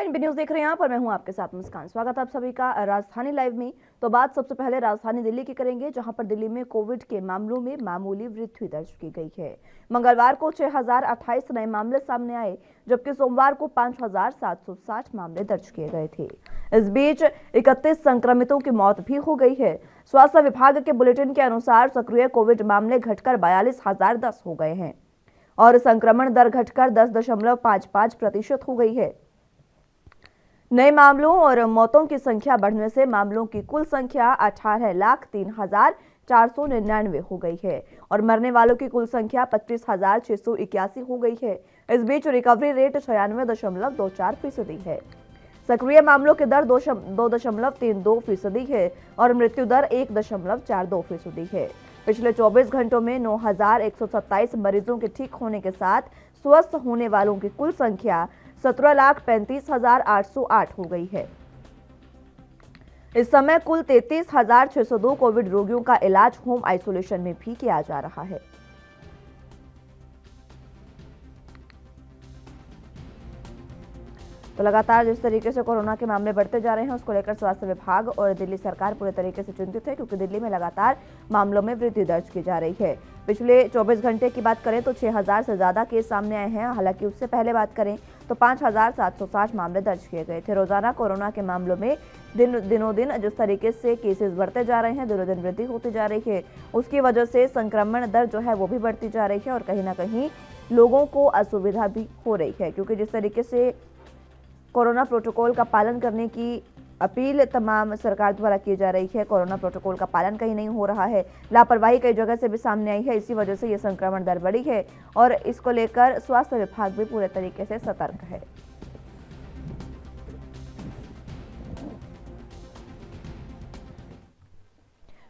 NB news देख रहे हैं आप और मैं हूं आपके साथ मुस्कान। स्वागत है आप सभी का राजधानी लाइव में। तो बात सबसे पहले राजधानी दिल्ली की करेंगे, जहां पर दिल्ली में कोविड के मामलों में मामूली वृद्धि दर्ज की गई है। मंगलवार को 6028 नए मामले सामने आए, जबकि सोमवार को 5760 मामले दर्ज किए गए थे। इस बीच 31 संक्रमितों की मौत भी हो गई है। स्वास्थ्य विभाग के बुलेटिन के अनुसार सक्रिय कोविड मामले घटकर 42,010 हो गए हैं और संक्रमण दर घटकर 10.55% हो गई है। नए मामलों और मौतों की संख्या बढ़ने से मामलों की कुल संख्या 18,03,499 हो गई है और मरने वालों की कुल संख्या 25,681 हो गई है। इस बीच रिकवरी रेट 96.24% है। सक्रिय मामलों की दर 2.32% है और मृत्यु दर 1.42% है। पिछले 24 घंटों में 9,127 मरीजों के ठीक होने के साथ स्वस्थ होने वालों की कुल संख्या 17,35,808 हो गई है। इस समय कुल 33,602 कोविड रोगियों का इलाज होम आइसोलेशन में भी किया जा रहा है। तो लगातार जिस तरीके से कोरोना के मामले बढ़ते जा रहे हैं, उसको लेकर स्वास्थ्य विभाग और दिल्ली सरकार पूरे तरीके से चिंतित है, क्योंकि दिल्ली में लगातार मामलों में वृद्धि दर्ज की जा रही है। पिछले 24 घंटे की बात करें तो 6,000 से ज्यादा केस सामने आए हैं। हालांकि उससे पहले बात करें तो 5,760 मामले दर्ज किए गए थे। रोजाना कोरोना के मामलों में दिनों दिन जिस तरीके से केसेस बढ़ते जा रहे हैं, दिनों दिन वृद्धि होती जा रही है, उसकी वजह से संक्रमण दर जो है वो भी बढ़ती जा रही है और कहीं ना कहीं लोगों को असुविधा भी हो रही है, क्योंकि जिस तरीके से कोरोना प्रोटोकॉल का पालन करने की अपील तमाम सरकार द्वारा की जा रही है, कोरोना प्रोटोकॉल का पालन कहीं नहीं हो रहा है, लापरवाही कई जगह से भी सामने आई है। इसी वजह से ये संक्रमण दर बढ़ी है और इसको लेकर स्वास्थ्य विभाग भी पूरे तरीके से सतर्क है।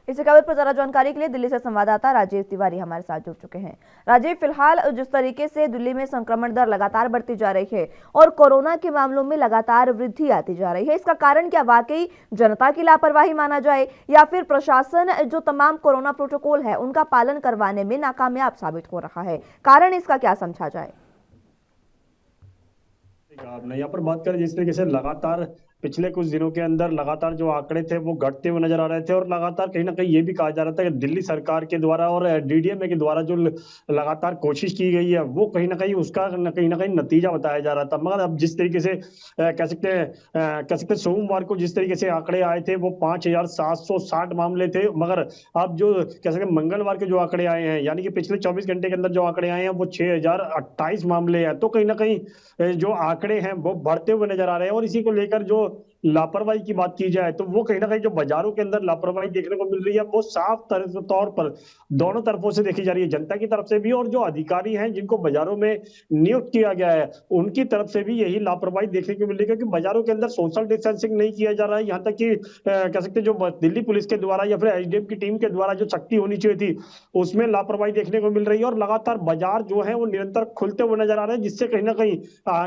इसी खबर पर ज्यादा जानकारी के लिए दिल्ली से संवाददाता राजीव तिवारी हमारे साथ जुड़ चुके हैं। राजीव, फिलहाल जिस तरीके से दिल्ली में संक्रमण दर लगातार बढ़ती जा रही है और कोरोना के मामलों में लगातार वृद्धि आती जा रही है, इसका कारण क्या वाकई जनता की लापरवाही माना जाए या फिर प्रशासन जो तमाम कोरोना प्रोटोकॉल है उनका पालन करवाने में नाकामयाब साबित हो रहा है? कारण इसका क्या समझा जाए? आपने यहाँ पर बात करें जिस तरीके से लगातार पिछले कुछ दिनों के अंदर लगातार जो आंकड़े थे वो घटते हुए नजर आ रहे थे और लगातार कहीं ना कहीं ये भी कहा जा रहा था कि दिल्ली सरकार के द्वारा और डीडीएमए के द्वारा जो लगातार कोशिश की गई है वो कहीं ना कहीं नतीजा बताया जा रहा था। मगर अब जिस तरीके से कह सकते हैं सोमवार को जिस तरीके से आंकड़े आए थे वो 5,760 मामले थे, मगर अब जो कह सकते मंगलवार के जो आंकड़े आए हैं, यानी कि पिछले 24 घंटे के अंदर जो आंकड़े आए हैं वो 6,028 मामले हैं। तो कहीं ना कहीं जो आंकड़े हैं वो बढ़ते हुए नजर आ रहे हैं और इसी को लेकर जो लापरवाही की बात की जाए तो वो कहीं ना कहीं जो बाजारों के अंदर लापरवाही देखने को मिल रही है वो साफ तौर पर दोनों तरफों से देखी जा रही है, जनता की तरफ से भी और जो अधिकारी हैं जिनको बाजारों में नियुक्त किया गया है उनकी तरफ से भी यही लापरवाही देखने को मिल रही है, क्योंकि बाजारों के अंदर सोशल डिस्टेंसिंग नहीं किया जा रहा है। यहाँ तक कि कह सकते जो दिल्ली पुलिस के द्वारा या फिर एसडीएम की टीम के द्वारा जो सख्ती होनी चाहिए थी उसमें लापरवाही देखने को मिल रही है और लगातार बाजार जो है वो निरंतर खुलते हुए नजर आ रहे हैं, जिससे कहीं ना कहीं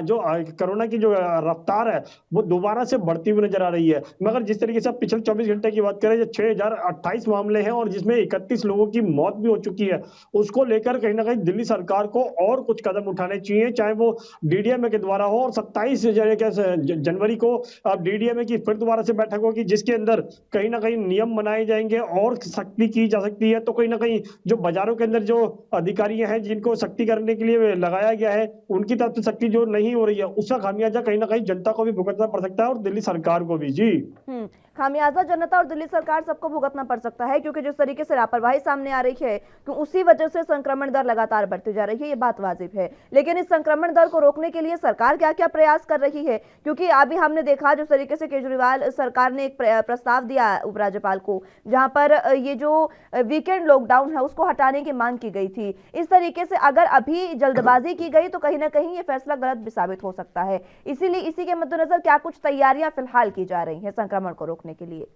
जो कोरोना की जो रफ्तार है वो दोबारा से बढ़ती हुई नजर आ रही है। मगर जिस तरीके से पिछले 24 घंटे की बात करें जो 6,028 मामले हैं और जिसमें 31 लोगों की मौत भी हो चुकी है, उसको लेकर कहीं ना कहीं दिल्ली सरकार को और कुछ कदम उठाने चाहिए, चाहे वो डीडीएमए के द्वारा हो। और 27 जनवरी को अब डीडीएमए की फिर दोबारा से बैठक होगी जिसके अंदर कहीं ना कहीं नियम बनाए जाएंगे और सख्ती की जा सकती है। तो कहीं ना कहीं जो बाजारों के अंदर जो अधिकारी हैं जिनको सख्ती करने के लिए लगाया गया है उनकी तरफ से सख्ती जो नहीं हो रही है उसका खामियाजा कहीं ना कहीं जनता को भी भुगतना पड़ सकता है और दिल्ली सरकार को भी। जी खामियाजा जनता और दिल्ली सरकार सबको भुगतना पड़ सकता है, क्योंकि जिस तरीके से लापरवाही सामने आ रही है कि उसी वजह से संक्रमण दर लगातार बढ़ती जा रही है, ये बात वाजिब है। लेकिन इस संक्रमण दर को रोकने के लिए सरकार क्या क्या प्रयास कर रही है? क्योंकि अभी हमने देखा जिस तरीके से केजरीवाल सरकार ने एक प्रस्ताव दिया उपराज्यपाल को, जहां पर ये जो वीकेंड लॉकडाउन है उसको हटाने की मांग की गई थी। इस तरीके से अगर अभी जल्दबाजी की गई तो कहीं ना कहीं ये फैसला गलत भी साबित हो सकता है। इसीलिए इसी के मद्देनजर क्या कुछ तैयारियां फिलहाल की जा रही हैं संक्रमण को रोकने के लिए?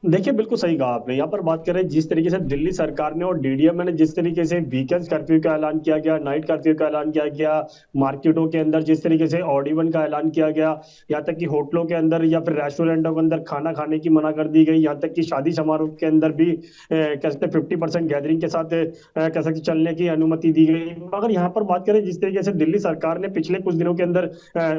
देखिए, बिल्कुल सही कहा आपने। यहाँ पर बात करें जिस तरीके से दिल्ली सरकार ने और डीडीएम ने जिस तरीके से वीकेंड कर्फ्यू का ऐलान किया गया, नाइट कर्फ्यू का ऐलान किया गया, मार्केटों के अंदर जिस तरीके से ऑड इवन का ऐलान किया गया, यहाँ तक कि होटलों के अंदर या फिर रेस्टोरेंटों के अंदर खाना खाने की मना कर दी गई, यहाँ तक कि शादी समारोह के अंदर भी कह सकते 50% गैदरिंग के साथ कह सकते चलने की अनुमति दी गई। मगर यहाँ पर बात करें जिस तरीके से दिल्ली सरकार ने पिछले कुछ दिनों के अंदर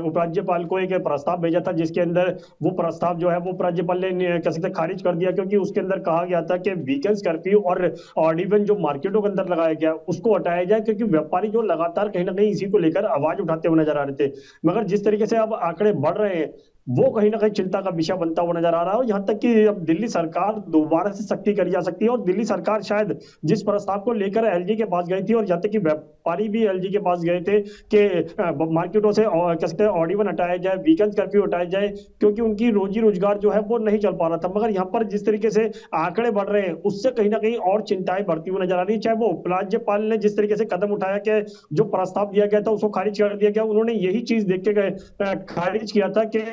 उपराज्यपाल को एक प्रस्ताव भेजा था, जिसके अंदर वो प्रस्ताव जो है वो उपराज्यपाल ने कह सकते खारिज कर दिया, क्योंकि उसके अंदर कहा गया था कि वीकेंड कर्फ्यू और ऑड इवन जो मार्केटों के अंदर लगाया गया उसको हटाया जाए, क्योंकि व्यापारी जो लगातार कहीं ना कहीं इसी को लेकर आवाज उठाते हुए नजर आ रहे थे। मगर जिस तरीके से अब आंकड़े बढ़ रहे हैं वो कहीं ना कहीं चिंता का विषय बनता हुआ नजर आ रहा है, और यहाँ तक कि अब दिल्ली सरकार दोबारा से सख्ती करी जा सकती है। और दिल्ली सरकार शायद जिस प्रस्ताव को लेकर एलजी के पास गई थी, और यहाँ तक कि व्यापारी भी एलजी के पास गए थे कि मार्केटों से कह सकते हैं ऑड इवन हटाया जाए, वीकेंड कर्फ्यू हटाया जाए, क्योंकि उनकी रोजी रोजगार जो है वो नहीं चल पा रहा था। मगर यहाँ पर जिस तरीके से आंकड़े बढ़ रहे हैं उससे कहीं ना कहीं और चिंताएं बढ़ती हुई नजर आ रही है। चाहे वो उपराज्यपाल ने जिस तरीके से कदम उठाया कि जो प्रस्ताव दिया गया था उसको खारिज कर दिया गया, उन्होंने यही चीज देख के खारिज किया था कि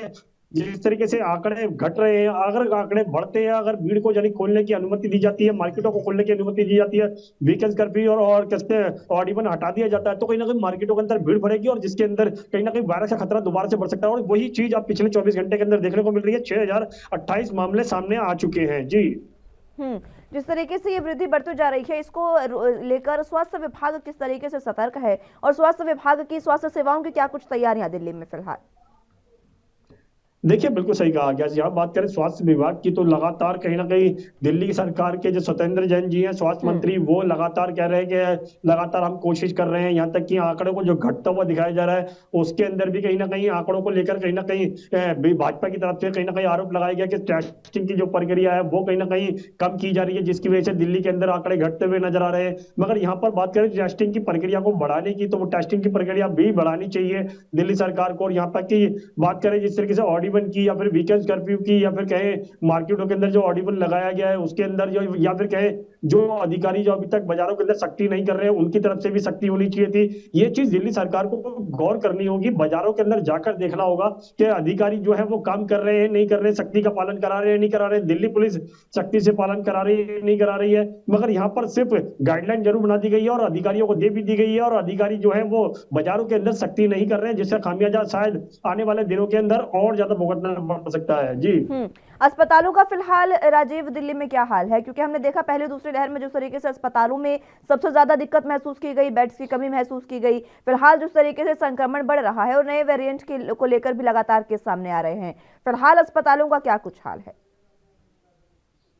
जिस तरीके से आंकड़े घट रहे हैं, अगर आंकड़े बढ़ते हैं, अगर भीड़ को यानी खोलने की अनुमति दी जाती है, मार्केटों को खोलने की अनुमति दी जाती है, वीकेंड कर्फ्यू और कहते हैं ऑड इवन हटा दिया जाता है, तो कहीं ना कहीं मार्केटों के अंदर भीड़ बढ़ेगी और जिसके अंदर कहीं ना कहीं वायरस का खतरा दोबारा से बढ़ सकता है। और वही चीज अब पिछले 24 घंटे के अंदर देखने को मिल रही है। 6028 मामले सामने आ चुके हैं। जी जिस तरीके से ये वृद्धि बढ़ती जा रही है, इसको लेकर स्वास्थ्य विभाग किस तरीके से सतर्क है और स्वास्थ्य विभाग की स्वास्थ्य सेवाओं की क्या कुछ तैयारियां दिल्ली में फिलहाल? देखिए, बिल्कुल सही कहा गया। यहाँ बात करें स्वास्थ्य विभाग की तो लगातार कहीं ना कहीं दिल्ली की सरकार के जो सत्येंद्र जैन जी हैं स्वास्थ्य मंत्री, वो लगातार कह रहे हैं कि लगातार हम कोशिश कर रहे हैं। यहाँ तक कि आंकड़ों को जो घटता हुआ दिखाया जा रहा है उसके अंदर भी कहीं ना कहीं आंकड़ों को लेकर कहीं ना कहीं भाजपा की तरफ से कहीं ना कहीं आरोप लगाया गया कि टेस्टिंग की जो प्रक्रिया है वो कहीं ना कहीं कम की जा रही है, जिसकी वजह से दिल्ली के अंदर आंकड़े घटते हुए नजर आ रहे हैं। मगर यहाँ पर बात करें टेस्टिंग की प्रक्रिया को बढ़ाने की, तो वो टेस्टिंग की प्रक्रिया भी बढ़ानी चाहिए दिल्ली सरकार को। और यहाँ तक की बात करें जिस तरीके से ऑड इवन की या फिर वीकेंड कर्फ्यू की या फिर कहे मार्केटों के अंदर जो ऑड इवन लगाया गया है उसके अंदर जो, या फिर कहे जो अधिकारी जो अभी तक बाजारों के अंदर सख्ती नहीं कर रहे हैं उनकी तरफ से भी सख्ती होनी चाहिए थी। ये चीज दिल्ली सरकार को गौर करनी होगी, बाजारों के अंदर जाकर देखना होगा कि अधिकारी जो है वो काम कर रहे हैं नहीं कर रहे हैं, सख्ती का पालन करा रहे हैं नहीं करा रहे हैं, दिल्ली पुलिस सख्ती से पालन करा रही है नहीं करा रही है। मगर यहाँ पर सिर्फ गाइडलाइन जरूर बना दी गई है और अधिकारियों को दे भी दी गई है, और अधिकारी जो है वो बाजारों के अंदर सख्ती नहीं कर रहे हैं, जिसका खामियाजा शायद आने वाले दिनों के अंदर और ज्यादा भुगतना पड़ सकता है। जी अस्पतालों का फिलहाल राजीव दिल्ली में क्या हाल है? क्योंकि हमने देखा पहले दूसरी लहर में जिस तरीके से अस्पतालों में सबसे ज्यादा दिक्कत महसूस की गई, बेड्स की कमी महसूस की गई, फिलहाल जिस तरीके से संक्रमण बढ़ रहा है और नए वेरिएंट को लेकर भी लगातार केस सामने आ रहे हैं, फिलहाल अस्पतालों का क्या कुछ हाल है?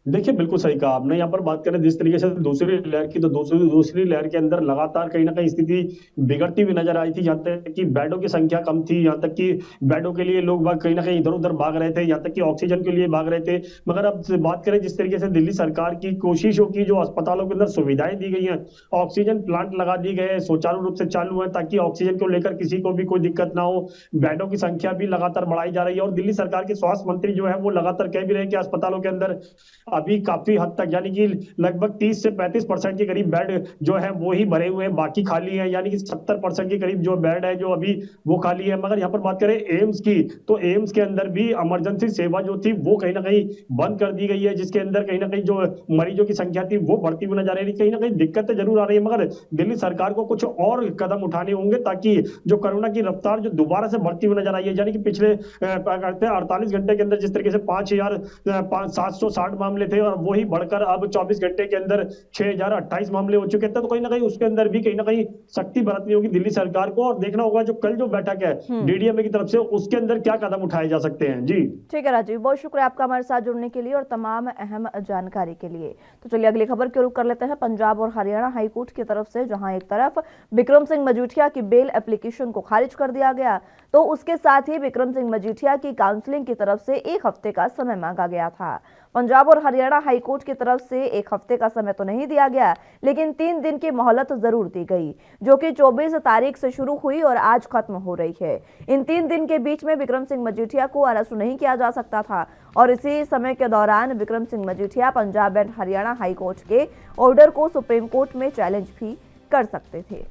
देखिए, बिल्कुल सही कहा आपने। यहाँ पर बात करें जिस तरीके से दूसरी लहर की, तो दूसरी लहर के अंदर लगातार कहीं ना कहीं स्थिति बिगड़ती हुई नजर आई थी। यहाँ तक कि बेडों की संख्या कम थी, यहाँ तक कि बेडों के लिए लोग कहीं ना कहीं इधर उधर भाग रहे थे, यहाँ तक कि ऑक्सीजन के लिए भाग रहे थे। मगर अब बात करें जिस तरीके से दिल्ली सरकार की कोशिशों की, जो अस्पतालों के अंदर सुविधाएं दी गई हैं, ऑक्सीजन प्लांट लगा दिए गए, सुचारू रूप से चालू है ताकि ऑक्सीजन को लेकर किसी को भी कोई दिक्कत ना हो। बेडों की संख्या भी लगातार बढ़ाई जा रही है, और दिल्ली सरकार के स्वास्थ्य मंत्री जो है वो लगातार कह भी रहे हैं कि अस्पतालों के अंदर अभी काफी हद तक यानी कि लगभग 30 से 35% के करीब बेड जो है वो ही भरे हुए हैं, बाकी खाली है। यानी कि 70% के करीब जो बेड है जो अभी वो खाली है। मगर यहाँ पर बात करें एम्स की, तो एम्स के अंदर भी इमरजेंसी सेवा जो थी वो कहीं ना कहीं बंद कर दी गई है, जिसके अंदर कहीं ना कहीं जो मरीजों की संख्या थी वो बढ़ती हुई नजर आ रही है। कहीं ना कहीं दिक्कतें जरूर आ रही है, मगर दिल्ली सरकार को कुछ और कदम उठाने होंगे ताकि जो कोरोना की रफ्तार जो दोबारा से बढ़ती हुई नजर आई है, यानी कि पिछले 48 घंटे के अंदर जिस तरीके से 5760 मामले थे और वही बढ़कर अब 24 घंटे के अंदर 6028 मामले हो चुके थे, तो कहीं ना कहीं उसके अंदर भी कहीं ना कहीं सख्ती बरतनी होगी दिल्ली सरकार को, और देखना होगा जो कल जो बैठक है डीडीएमए की तरफ से उसके अंदर क्या कदम उठाए जा सकते हैं। जी ठीक है राजीव, बहुत शुक्रिया आपका हमारे साथ जुड़ने के लिए और तमाम अहम जानकारी के लिए। तो चलिए अगली खबर की रुख कर लेते हैं पंजाब और हरियाणा हाईकोर्ट की तरफ से, जहां एक तरफ विक्रम सिंह मजीठिया की बेल एप्लीकेशन को खारिज कर दिया गया, तो उसके साथ ही विक्रम सिंह मजीठिया की काउंसलिंग की तरफ से 1 हफ्ते का समय मांगा गया था। पंजाब और हरियाणा हाईकोर्ट की तरफ से 1 हफ्ते का समय तो नहीं दिया गया, लेकिन 3 दिन की मोहलत जरूर दी गई, जो कि 24 तारीख से शुरू हुई और आज खत्म हो रही है। इन 3 दिन के बीच में विक्रम सिंह मजीठिया को अरेस्ट नहीं किया जा सकता था, और इसी समय के दौरान विक्रम सिंह मजीठिया पंजाब एंड हरियाणा हाईकोर्ट के ऑर्डर को सुप्रीम कोर्ट में चैलेंज भी कर सकते थे।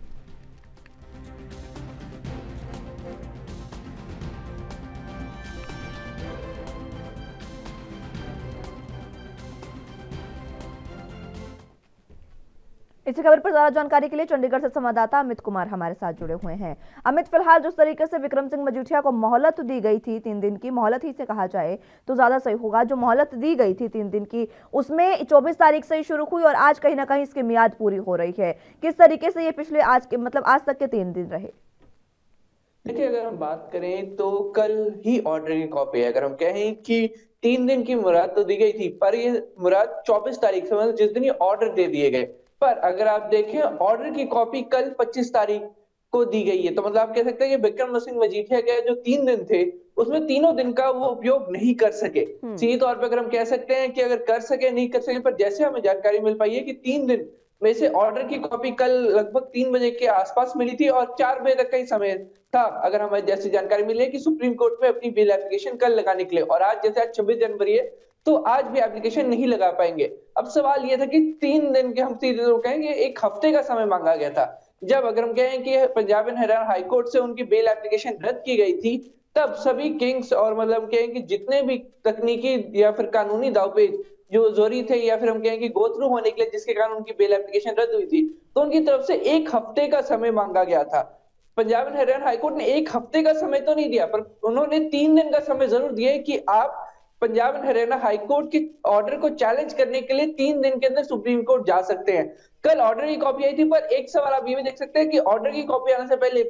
इसी खबर पर ज्यादा जानकारी के लिए चंडीगढ़ से संवाददाता अमित कुमार हमारे साथ जुड़े हुए हैं। अमित, फिलहाल जिस तरीके से विक्रम सिंह मजीठिया को मोहलत दी गई थी 3 दिन की, मोहलत ही से कहा जाए तो ज्यादा सही होगा, जो मोहलत दी गई थी 3 दिन की उसमें 24 तारीख से ही शुरू हुई और आज कहीं ना कहीं इसकी मियाद पूरी हो रही है। किस तरीके से ये पिछले आज के मतलब आज तक के 3 दिन रहे? देखिए, अगर हम बात करें तो कल ही ऑर्डर की कॉपी है। अगर हम कहें कि 3 दिन की मुराद तो दी गई थी, पर ये मुराद 24 तारीख से, मतलब जिस दिन ये ऑर्डर दे दिए गए, पर अगर आप देखें ऑर्डर की कॉपी कल 25 तारीख को दी गई है। तो मतलब आप कह सकते हैं कि विक्रम सिंह मजीठिया के जो 3 दिन थे उसमें तीनों दिन का वो उपयोग नहीं कर सके। सीधे तौर पर अगर हम कह सकते हैं कि अगर कर सके नहीं कर सके, पर जैसे हमें जानकारी मिल पाई है कि 3 दिन में से ऑर्डर की कॉपी कल लगभग 3 बजे के आसपास मिली थी और 4 बजे तक का ही समय था। अगर हमें जैसी जानकारी मिली है कि सुप्रीम कोर्ट में अपनी बेल एप्लीकेशन कल लगाने के लिए, और आज जैसे आज 26 जनवरी है तो आज भी एप्लीकेशन नहीं लगा पाएंगे। अब सवाल यह था कि 3 दिन के, हम सीधे तो कहेंगे 1 हफ्ते का समय मांगा गया था। जब अगर हम कहें कि Punjab and Haryana high court से उनकी बेल एप्लीकेशन रद्द की गई थी, तब सभी किंग्स और मतलब हम कहें कि जितने भी तकनीकी या फिर कानूनी दावपेच जो जरूरी थे या फिर हम कहें कि गो थ्रू होने के लिए जिसके कारण उनकी बेल एप्लीकेशन रद्द हुई थी, तो उनकी तरफ से 1 हफ्ते का समय मांगा गया था। पंजाब एंड हरियाणा हाईकोर्ट ने 1 हफ्ते का समय तो नहीं दिया, पर उन्होंने 3 दिन का समय जरूर दिया है कि आप पंजाब एंड हरियाणा हाईकोर्ट के ऑर्डर को चैलेंज करने के लिए 3 दिन के अंदर सुप्रीम कोर्ट जा सकते हैं। कल ऑर्डर की कॉपी आई थी, पर एक सवाल आप ये भी देख सकते हैं कि ऑर्डर की कॉपी आने से पहले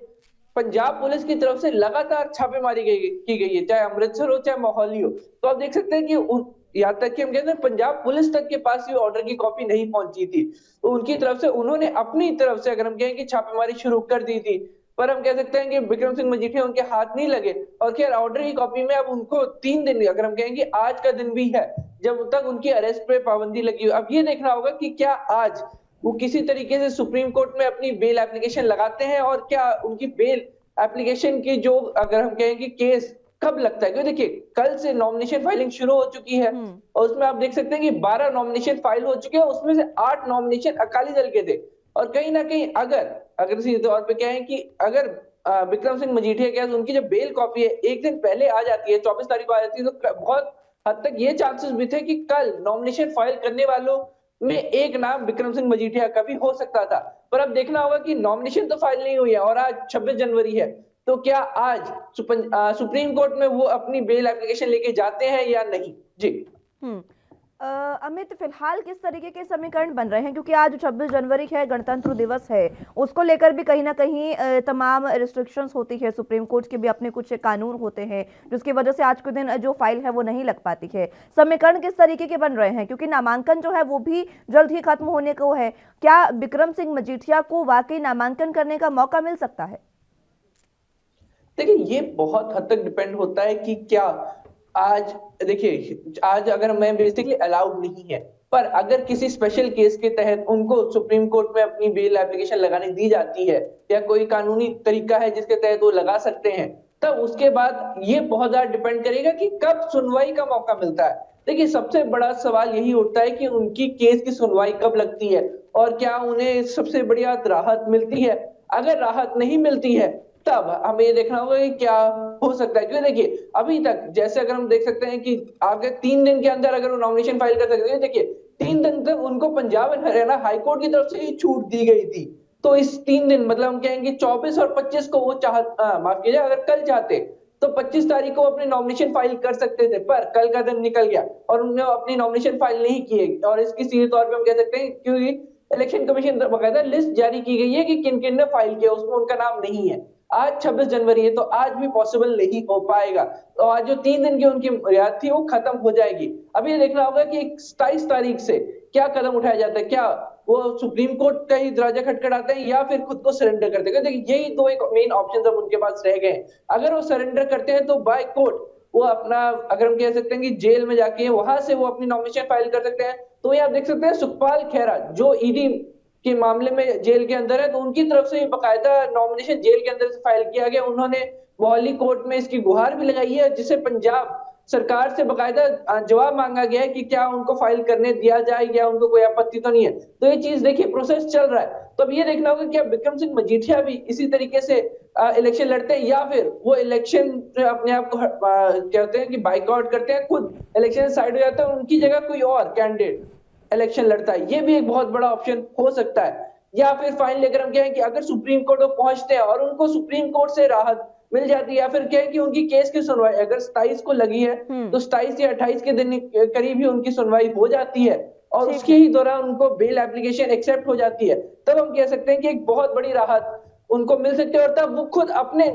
पंजाब पुलिस की तरफ से लगातार छापेमारी की गई है, चाहे अमृतसर हो चाहे मोहाली हो। तो आप देख सकते हैं कि यहाँ तक कि हम कहते हैं पंजाब पुलिस तक के पास ये ऑर्डर की कॉपी नहीं पहुंची थी, तो उनकी तरफ से उन्होंने अपनी तरफ से अगर हम कहें कि छापेमारी शुरू कर दी थी, पर हम कह सकते हैं कि विक्रम सिंह मजीठिया उनके हाथ नहीं लगे। और खैर ऑर्डर की कॉपी में अब उनको 3 दिन, अगर हम कहेंगे आज का दिन भी है जब तक उनकी अरेस्ट पे पाबंदी लगी। अब ये देखना होगा कि क्या आज वो किसी तरीके से सुप्रीम कोर्ट में अपनी बेल एप्लीकेशन लगाते हैं और क्या उनकी बेल एप्लीकेशन की जो अगर हम कहें कि केस कब लगता है। क्योंकि देखिए कल से नॉमिनेशन फाइलिंग शुरू हो चुकी है और उसमें आप देख सकते हैं कि 12 नॉमिनेशन फाइल हो चुके हैं, उसमें से 8 नॉमिनेशन अकाली दल के थे। और कहीं ना कहीं अगर सीधे तौर पे क्या है कि अगर विक्रम सिंह मजीठिया के पास उनकी जो बेल कॉपी है 1 दिन पहले आ जाती है, 24 तारीख को आ जाती है, तो बहुत हद तक ये चांसेस भी थे कि कल नॉमिनेशन फाइल करने वालों में एक नाम विक्रम सिंह मजीठिया का भी हो सकता था। पर अब देखना होगा कि नॉमिनेशन तो फाइल नहीं हुई है और आज 26 जनवरी है, तो क्या आज सुप्रीम कोर्ट में वो अपनी बेल एप्लीकेशन लेके जाते हैं या नहीं? जी अमित, फिलहाल किस तरीके के समीकरण बन रहे हैं, क्योंकि आज 26 जनवरी है, गणतंत्र दिवस है, उसको लेकर भी कहीं ना कहीं तमाम रिस्ट्रिक्शंस होती है, सुप्रीम कोर्ट के भी अपने कुछ कानून होते हैं जिसकी वजह से आज के दिन जो फाइल है वो नहीं लग पाती है। समीकरण किस तरीके के बन रहे हैं, क्योंकि नामांकन जो है वो भी जल्द ही खत्म होने को है, क्या विक्रम सिंह मजीठिया को वाकई नामांकन करने का मौका मिल सकता है? देखिए, ये बहुत हद तक डिपेंड होता है कि क्या आज, देखिए आज अगर मैं बेसिकली अलाउड नहीं है, पर अगर किसी स्पेशल केस के तहत उनको सुप्रीम कोर्ट में अपनी बेल एप्लीकेशन लगाने दी जाती है या कोई कानूनी तरीका है जिसके तहत वो लगा सकते हैं, तब उसके बाद ये बहुत ज्यादा डिपेंड करेगा कि कब सुनवाई का मौका मिलता है। देखिए, सबसे बड़ा सवाल यही उठता है कि उनकी केस की सुनवाई कब लगती है और क्या उन्हें सबसे बढ़िया राहत मिलती है। अगर राहत नहीं मिलती है तब हमें ये देखना होगा कि क्या हो सकता है। क्योंकि देखिए अभी तक जैसे अगर हम देख सकते हैं कि आगे 3 दिन के अंदर अगर वो नॉमिनेशन फाइल कर सकते हैं, देखिए 3 दिन तक उनको पंजाब एंड हरियाणा हाईकोर्ट की तरफ से ही छूट दी गई थी। तो इस 3 दिन मतलब हम कहेंगे 24 और 25 को वो माफ कीजिए, अगर कल चाहते तो 25 तारीख को अपनी नॉमिनेशन फाइल कर सकते थे, पर कल का दिन निकल गया और उन्होंने अपनी नॉमिनेशन फाइल नहीं किए। और इसकी सीधे तौर पर हम कह सकते हैं क्योंकि इलेक्शन कमीशन बकायदा लिस्ट जारी की गई है कि किन किन ने फाइल किया, उसमें उनका नाम नहीं है। आज 26 जनवरी है तो आज भी पॉसिबल नहीं हो पाएगा, तो आज जो 3 दिन की उनकी रियायत थी वो खत्म हो जाएगी। अब ये देखना होगा कि 27 तारीख से क्या कदम उठाया जाता है, क्या वो सुप्रीम कोर्ट का ही दरवाजा खटखटाते हैं या फिर खुद को सरेंडर करते हैं। देखिए यही दो एक मेन ऑप्शन अब उनके पास रह गए। अगर वो सरेंडर करते हैं तो बाय कोर्ट वो अपना, अगर हम कह सकते हैं कि जेल में जाके वहां से वो अपनी नॉमिनेशन फाइल कर सकते हैं। तो ये आप देख सकते हैं सुखपाल खेरा जो ईडी के मामले में जेल के अंदर है, तो उनकी तरफ से बाकायदा नॉमिनेशन जेल के अंदर से फाइल किया गया। उन्होंने मोहाली कोर्ट में इसकी गुहार भी लगाई है, जिसे पंजाब सरकार से बाकायदा जवाब मांगा गया है कि क्या उनको फाइल करने दिया जाए या उनको कोई आपत्ति तो नहीं है। तो ये चीज देखिए प्रोसेस चल रहा है। तो अब ये देखना होगा कि विक्रम सिंह मजीठिया भी इसी तरीके से इलेक्शन लड़ते हैं या फिर वो इलेक्शन अपने आप को कहते हैं कि बाइकआउट करते हैं, खुद इलेक्शन साइड हो जाते हैं, उनकी जगह कोई और कैंडिडेट इलेक्शन लड़ता है, ये भी एक बहुत बड़ा ऑप्शन हो सकता है। या फिर फाइनली अगर हम कहें कि अगर सुप्रीम कोर्ट वो पहुंचते हैं और उनको सुप्रीम कोर्ट से राहत मिल जाती है, या फिर कहें कि उनकी केस की सुनवाई अगर 27 को लगी है तो 27 या 28 के दिन करीब ही उनकी सुनवाई हो जाती है और ठीक उसके है। ही दौरान उनको बेल एप्लीकेशन एक्सेप्ट हो जाती है, तब हम कह सकते हैं कि एक बहुत बड़ी राहत उनको मिल सकती है और तब वो खुद अपने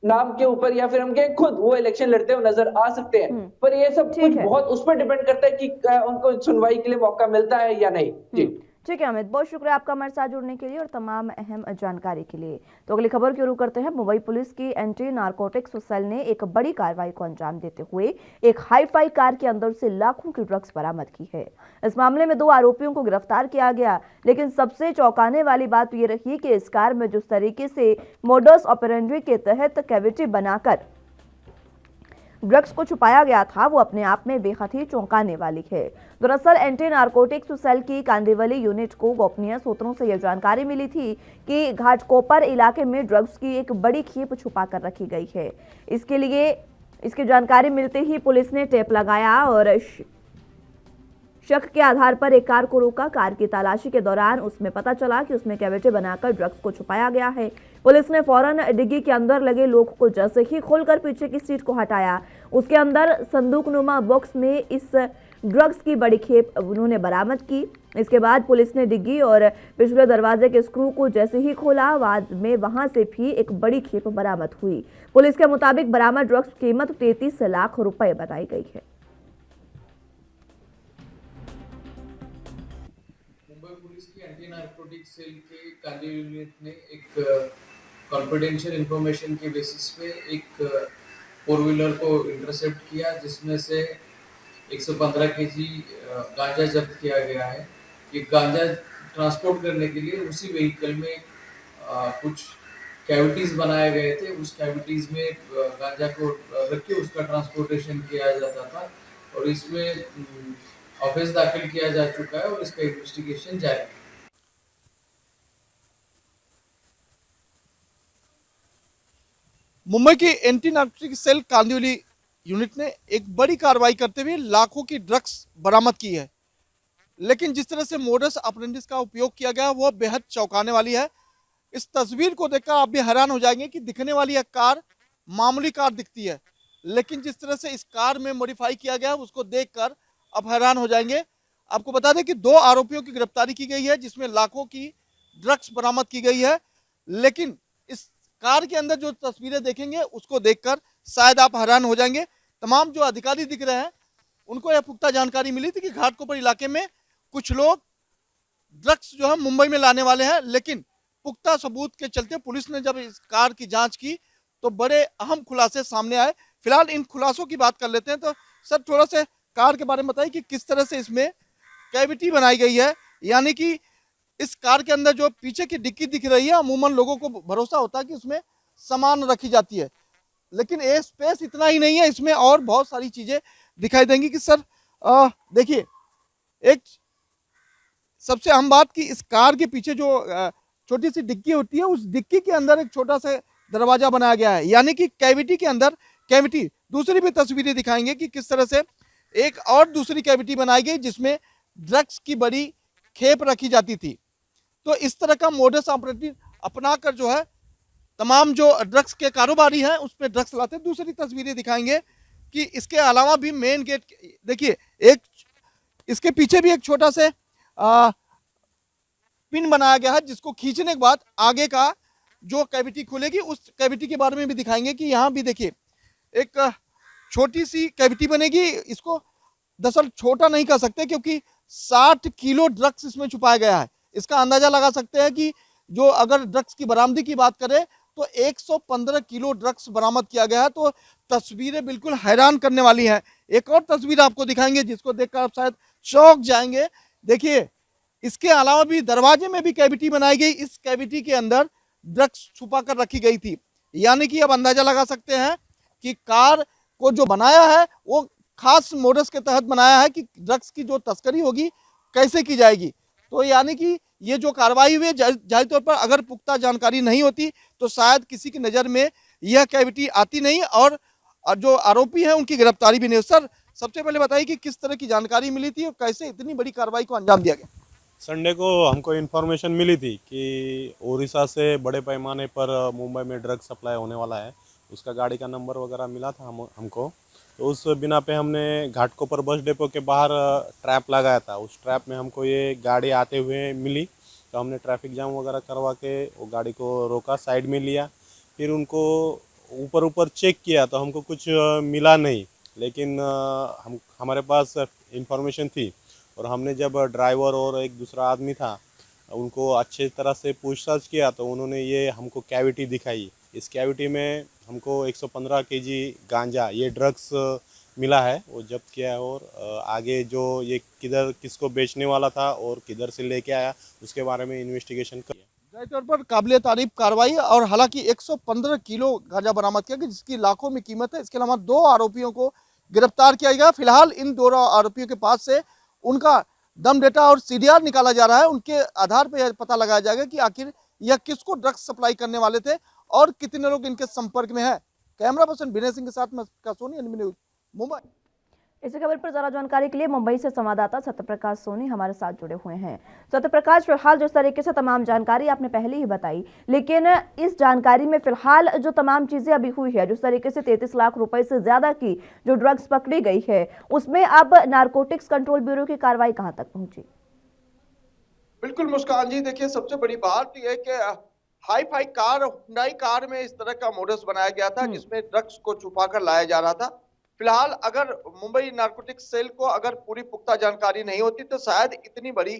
नाम के ऊपर या फिर हम कहें खुद वो इलेक्शन लड़ते हुए नजर आ सकते हैं। पर ये सब कुछ ठीक है। बहुत उस पर डिपेंड करता है कि उनको सुनवाई के लिए मौका मिलता है या नहीं। जी ठीक है अमित, बहुत शुक्रिया आपका हमारे साथ जुड़ने के लिए और तमाम अहम जानकारी के लिए। तो अगली खबर की रुख करते हैं। मुंबई पुलिस की एंटी नारकोटिक्स सेल ने एक बड़ी कार्रवाई को अंजाम देते हुए एक हाईफाई कार के अंदर से लाखों की ड्रग्स बरामद की है। इस मामले में 2 आरोपियों को गिरफ्तार किया गया, लेकिन सबसे चौंकाने वाली बात ये रही कि इस कार में जिस तरीके से मोडस ऑपरेंडी के तहत कैविटी बनाकर ड्रग्स को छुपाया गया था, वो अपने आप में बेहद ही चौंकाने वाली है। दरअसल एंटी नारकोटिक्स सेल की कांदिवली यूनिट को गोपनीय सूत्रों से यह जानकारी मिली थी कि घाटकोपर इलाके में ड्रग्स की एक बड़ी खेप छुपा कर रखी गई है। इसकी जानकारी मिलते ही पुलिस ने टेप लगाया और शक के आधार पर एक कार को रोका। कार की तलाशी के दौरान उसमें पता चला कि उसमें कैविटी बनाकर ड्रग्स को छुपाया गया है। पुलिस ने फौरन डिग्गी के अंदर लगे लोग को जैसे ही खोलकर पीछे की सीट को हटाया, उसके अंदर संदूकनुमा बॉक्स में इस ड्रग्स की बड़ी खेप उन्होंने बरामद की। इसके बाद पुलिस ने डिग्गी और पिछले दरवाजे के स्क्रू को जैसे ही खोला, बाद में वहां से भी एक बड़ी खेप बरामद हुई। पुलिस के मुताबिक बरामद ड्रग्स की कीमत 33 लाख रुपए बताई गई है। मुंबई पुलिस की एंटी नारकोटिक्स सेल के कांदी यूनिट ने एक कॉन्फिडेंशियल इंफॉर्मेशन के बेसिस पे एक 4 व्हीलर को इंटरसेप्ट किया, जिसमें से 115 केजी गांजा जब्त किया गया है। ये गांजा ट्रांसपोर्ट करने के लिए उसी व्हीकल में कुछ कैविटीज बनाए गए थे। उस कैविटीज में गांजा को रख के उसका ट्रांसपोर्टेशन किया जाता था और इसमें ऑफेंस दाखिल किया जा चुका है और इसका इन्वेस्टिगेशन जारी है। मुंबई की anti narcotics cell Kandivali unit ने एक बड़ी कार्रवाई करते हुए लाखों की ड्रग्स बरामद की है, लेकिन जिस तरह से मोडस ऑपरेंडी का उपयोग किया गया वह बेहद चौंकाने वाली है। इस तस्वीर को देखकर आप भी हैरान हो जाएंगे कि दिखने वाली यह कार मामूली कार दिखती है, लेकिन जिस तरह से इस कार में मॉडिफाई किया गया उसको देखकर आप हैरान हो जाएंगे। आपको बता दें कि 2 आरोपियों की गिरफ्तारी की गई है, जिसमें लाखों की ड्रग्स बरामद की गई है, लेकिन इस कार के अंदर जो तस्वीरें देखेंगे उसको देखकर शायद आप हैरान हो जाएंगे। तमाम जो अधिकारी दिख रहे हैं उनको यह पुख्ता जानकारी मिली थी कि घाटकोपर इलाके में कुछ लोग ड्रग्स जो है मुंबई में लाने वाले हैं, लेकिन पुख्ता सबूत के चलते पुलिस ने जब इस कार की जांच की तो बड़े अहम खुलासे सामने आए। फिलहाल इन खुलासों की बात कर लेते हैं। तो सर थोड़ा सा कार के बारे में बताइए कि किस तरह से इसमें कैविटी बनाई गई है, यानी कि इस कार के अंदर जो पीछे की डिक्की दिख रही है, अमूमन लोगों को भरोसा होता है कि उसमें सामान रखी जाती है, लेकिन ये स्पेस इतना ही नहीं है, इसमें और बहुत सारी चीजें दिखाई देंगी। कि सर देखिए, एक सबसे अहम बात कि इस कार के पीछे जो छोटी सी डिक्की होती है, उस डिक्की के अंदर एक छोटा सा दरवाजा बनाया गया है, यानी कि कैविटी के अंदर कैविटी। दूसरी भी तस्वीरें दिखाएंगे कि किस तरह से एक और दूसरी कैविटी बनाई गई जिसमें ड्रग्स की बड़ी खेप रखी जाती थी। तो इस तरह का मोडस ऑपरेंडी अपनाकर जो है तमाम जो ड्रग्स के कारोबारी हैं उस पर ड्रग्स लाते हैं। दूसरी तस्वीरें दिखाएंगे कि इसके अलावा भी मेन गेट देखिए, एक इसके पीछे भी एक छोटा से पिन बनाया गया है, जिसको खींचने के बाद आगे का जो कैविटी खुलेगी उस कैविटी के बारे में भी दिखाएंगे कि यहाँ भी देखिए एक छोटी सी कैविटी बनेगी। इसको दरअसल छोटा नहीं कर सकते क्योंकि 60 किलो ड्रग्स इसमें छुपाया गया है। इसका अंदाजा लगा सकते हैं कि जो अगर ड्रग्स की बरामदी की बात करें तो 115 किलो ड्रग्स बरामद किया गया है। तो तस्वीरें बिल्कुल हैरान करने वाली हैं। एक और तस्वीर आपको दिखाएंगे जिसको देखकर आप शायद चौंक जाएंगे। देखिए, इसके अलावा भी दरवाजे में भी कैविटी बनाई गई, इस कैविटी के अंदर ड्रग्स छुपा कर रखी गई थी, यानी कि अब अंदाजा लगा सकते हैं कि कार को जो बनाया है वो खास मोडस के तहत बनाया है कि ड्रग्स की जो तस्करी होगी कैसे की जाएगी। तो यानी कि ये जो कार्रवाई हुई है, जाहिर तौर पर अगर पुख्ता जानकारी नहीं होती तो शायद किसी की नज़र में यह कैविटी आती नहीं और जो आरोपी हैं उनकी गिरफ्तारी भी नहीं हो। सर सबसे पहले बताइए कि किस तरह की जानकारी मिली थी और कैसे इतनी बड़ी कार्रवाई को अंजाम दिया गया। संडे को हमको इन्फॉर्मेशन मिली थी कि उड़ीसा से बड़े पैमाने पर मुंबई में ड्रग सप्लाई होने वाला है। उसका गाड़ी का नंबर वगैरह मिला था हमको, तो उस बिना पे हमने घाटकोपर बस डिपो के बाहर ट्रैप लगाया था। उस ट्रैप में हमको ये गाड़ी आते हुए मिली, तो हमने ट्रैफिक जाम वगैरह करवा के वो गाड़ी को रोका, साइड में लिया। फिर उनको ऊपर चेक किया तो हमको कुछ मिला नहीं, लेकिन हमारे पास इंफॉर्मेशन थी और हमने जब ड्राइवर और एक दूसरा आदमी था उनको अच्छे तरह से पूछताछ किया तो उन्होंने ये हमको कैविटी दिखाई। इस कैविटी में हमको 115 केजी गांजा, ये ड्रग्स मिला है, वो जब्त किया है। और आगे जो ये किधर किसको बेचने वाला था और किधर से लेके आया उसके बारे में इन्वेस्टिगेशन किया। जाहिर तौर पर काबिले तारीफ कार्रवाई, और हालांकि 115 किलो गांजा बरामद किया गया जिसकी लाखों में कीमत है। इसके अलावा 2 आरोपियों को गिरफ्तार किया गया। फिलहाल इन 2 आरोपियों के पास से उनका दम डेटा और सीडीआर निकाला जा रहा है। उनके आधार पर यह पता लगाया जाएगा कि आखिर यह किसको ड्रग्स सप्लाई करने वाले थे और कितने लोग इनके संपर्क में है। कैमरा पर्सन विनय सिंह के साथ मैं सोनी, एनबी न्यूज, मुंबई। इसी खबर पर ज्यादा जानकारी के लिए मुंबई से संवाददाता सत्यप्रकाश सोनी हमारे साथ जुड़े हुए हैं। सत्यप्रकाश, फिलहाल जिस तरीके से तमाम जानकारी आपने पहले ही बताई, लेकिन इस जानकारी में फिलहाल जो तमाम चीजें अभी हुई है, जिस तरीके से 33 लाख रुपए से ज्यादा की जो ड्रग्स पकड़ी गई है, उसमें अब नारकोटिक्स कंट्रोल ब्यूरो की कार्रवाई कहां तक पहुंची? बिल्कुल मुस्कान जी, देखिए सबसे बड़ी बात यह है कि hi fi car, Hyundai car में इस तरह का मॉडस बनाया गया था जिसमें ड्रग्स को छुपा कर लाया जा रहा था। फिलहाल अगर मुंबई नारकोटिक्स सेल को अगर पूरी पुख्ता जानकारी नहीं होती तो शायद इतनी बड़ी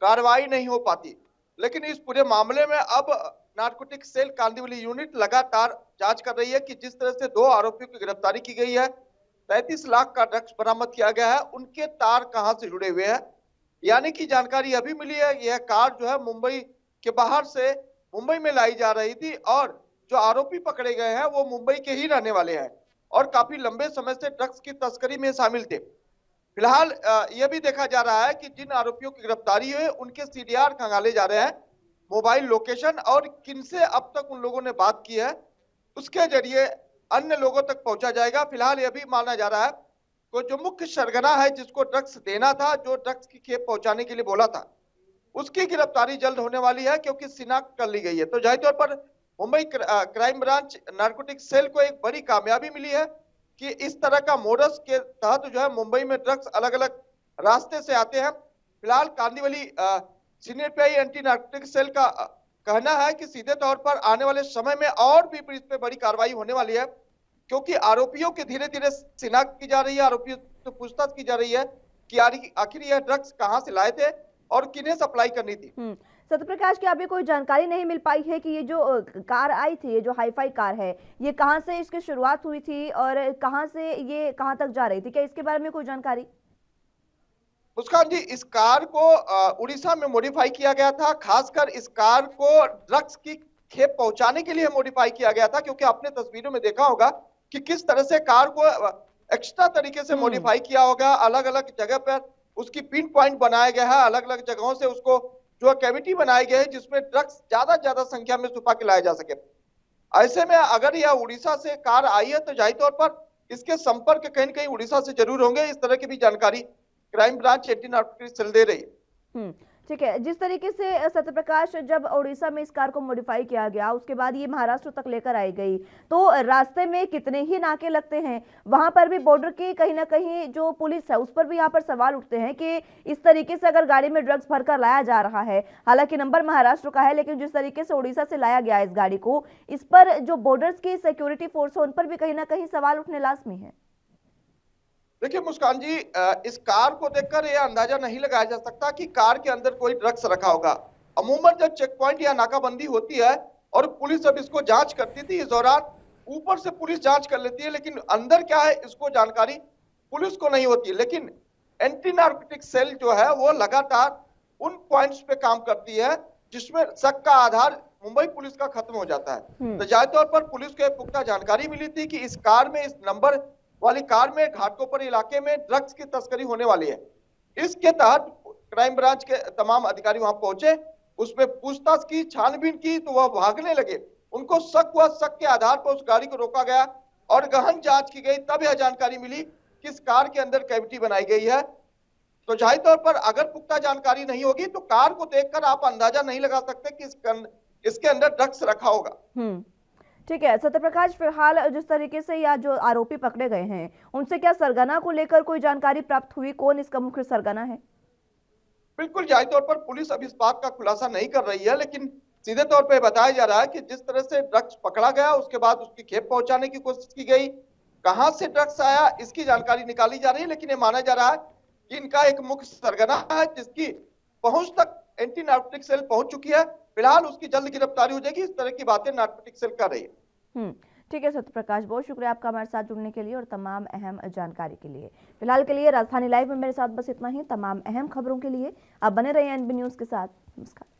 कार्रवाई नहीं हो पाती। लेकिन इस पूरे मामले में अब नारकोटिक्स सेल कांदिवली यूनिट लगातार जांच कर रही है कि जिस तरह से 2 आरोपियों की गिरफ्तारी की गई है, 33 लाख का ड्रग्स बरामद किया गया है, उनके तार कहां से जुड़े हुए हैं। यानी कि जानकारी अभी मिली है, यह कार जो है मुंबई के बाहर से मुंबई में लाई जा रही थी और जो आरोपी पकड़े गए हैं वो मुंबई के ही रहने वाले हैं और काफी लंबे समय से ड्रग्स की तस्करी में शामिल थे। फिलहाल यह भी देखा जा रहा है कि जिन आरोपियों की गिरफ्तारी हुई उनके सीडीआर खंगाले जा रहे हैं, मोबाइल लोकेशन और किनसे अब तक उन लोगों ने बात की है उसके जरिए अन्य लोगों तक पहुंचा जाएगा। फिलहाल यह भी माना जा रहा है कि जो मुख्य सरगना है, जिसको ड्रग्स देना था, जो ड्रग्स की खेप पहुंचाने के लिए बोला था, उसकी गिरफ्तारी जल्द होने वाली है क्योंकि शिनाख्त कर ली गई है। तो जाहिर तौर पर Mumbai crime branch narcotics cell को एक बड़ी कामयाबी मिली है कि इस तरह का मोडस के तहत जो है मुंबई में ड्रग्स अलग अलग रास्ते से आते हैं। फिलहाल Kandivali senior PI anti narcotics cell का कहना है कि सीधे तौर पर आने वाले समय में और भी इस पे बड़ी कार्रवाई होने वाली है क्योंकि आरोपियों की धीरे धीरे शिनाख्त की जा रही है, आरोपियों से पूछताछ की जा रही है कि आखिर यह ड्रग्स कहां से लाए थे और किन्हें सप्लाई करनी थी। सत्यप्रकाश, क्या अभी कोई जानकारी नहीं मिल पाई है कि ये जो कार आई थी, ये जो हाईफाई कार है, ये कहां से इसकी शुरुआत हुई थी और कहां से ये कहां तक जा रही थी? क्या इसके बारे में कोई जानकारी? मुस्कान जी, इस कार को उड़ीसा में मॉडिफाई किया गया था। खासकर इस कार को ड्रग्स की खेप पहुंचाने के लिए मॉडिफाई किया गया था क्योंकि आपने तस्वीरों में देखा होगा कि किस तरह से कार को एक्स्ट्रा तरीके से मॉडिफाई किया होगा। अलग अलग जगह पर उसकी पिन पॉइंट बनाया गया है, अलग अलग जगहों से उसको जो कैविटी बनाई गई है जिसमें ड्रग्स ज्यादा संख्या में छुपा के लाया जा सके। ऐसे में अगर यह उड़ीसा से कार आई है तो जाहिर तौर पर इसके संपर्क कहीं न कहीं उड़ीसा से जरूर होंगे। इस तरह की भी जानकारी crime branch anti narcotics cell दे रही है। ठीक है, जिस तरीके से सत्यप्रकाश, जब उड़ीसा में इस कार को मॉडिफाई किया गया उसके बाद ये महाराष्ट्र तक लेकर आई गई, तो रास्ते में कितने ही नाके लगते हैं, वहां पर भी बॉर्डर की कहीं ना कहीं जो पुलिस है उस पर भी यहाँ पर सवाल उठते हैं कि इस तरीके से अगर गाड़ी में ड्रग्स भरकर लाया जा रहा है, हालांकि नंबर महाराष्ट्र का है, लेकिन जिस तरीके से उड़ीसा से लाया गया इस गाड़ी को, इस पर जो बॉर्डर्स की सिक्योरिटी फोर्स है उन पर भी कहीं ना कहीं सवाल उठने लाजमी है। देखिए मुस्कान जी, इस कार को देखकर यह अंदाजा नहीं लगाया जा सकता कि कार के अंदर कोई ड्रग्स रखा होगा। अमूमन जब चेक पॉइंट या नाकाबंदी होती है और पुलिस जब इसको जांच करती थी, इस दौरान ऊपर से पुलिस जांच कर लेती है, लेकिन अंदर क्या है इसको जानकारी पुलिस को नहीं होती। लेकिन एंटी नारकोटिक्स सेल जो है वो लगातार उन पॉइंट्स पे काम करती है जिसमें शक का आधार मुंबई पुलिस का खत्म हो जाता है। तो जाहिर तौर पर पुलिस को पुख्ता जानकारी मिली थी कि इस कार में, इस नंबर वाली कार में घाटकोपर इलाके में ड्रग्स की तस्करी होने वाली है। इसके तहत क्राइम ब्रांच के तमाम अधिकारी वहां पहुंचे, उसमें पूछताछ की, छानबीन की, तो वह भागने लगे। उनको शक हुआ, शक के आधार पर उस गाड़ी को रोका गया और गहन जांच की गई। तब यह जानकारी मिली किस कार के अंदर कैविटी बनाई गई है। तो जाहिर तौर पर अगर पुख्ता जानकारी नहीं होगी तो कार को देखकर आप अंदाजा नहीं लगा सकते कि इसके अंदर ड्रग्स रखा होगा। ठीक है सत्यप्रकाश, फिलहाल जिस तरीके से या जो आरोपी पकड़े गए हैं उनसे क्या सरगना को लेकर कोई जानकारी प्राप्त हुई, कौन इसका मुख्य सरगना है? बिल्कुल जाहिर तौर पर पुलिस अब इस बात का खुलासा नहीं कर रही है, लेकिन सीधे तौर पे बताया जा रहा है कि जिस तरह से ड्रग्स पकड़ा गया उसके बाद उसकी खेप पहुंचाने की कोशिश की गई, कहां से ड्रग्स आया इसकी जानकारी निकाली जा रही है। लेकिन ये माना जा रहा है कि इनका एक मुख्य सरगना है जिसकी पहुंच तक एंटी नार्कोटिक सेल पहुंच चुकी है। फिलहाल उसकी जल्द गिरफ्तारी हो जाएगी, इस तरह की बातें नार्कोटिक सेल कर रही है। ठीक है सत्यप्रकाश, बहुत शुक्रिया आपका हमारे साथ जुड़ने के लिए और तमाम अहम जानकारी के लिए। फिलहाल के लिए राजधानी लाइव में मेरे साथ बस इतना ही। तमाम अहम खबरों के लिए आप बने रहिए एनबी न्यूज के साथ। नमस्कार।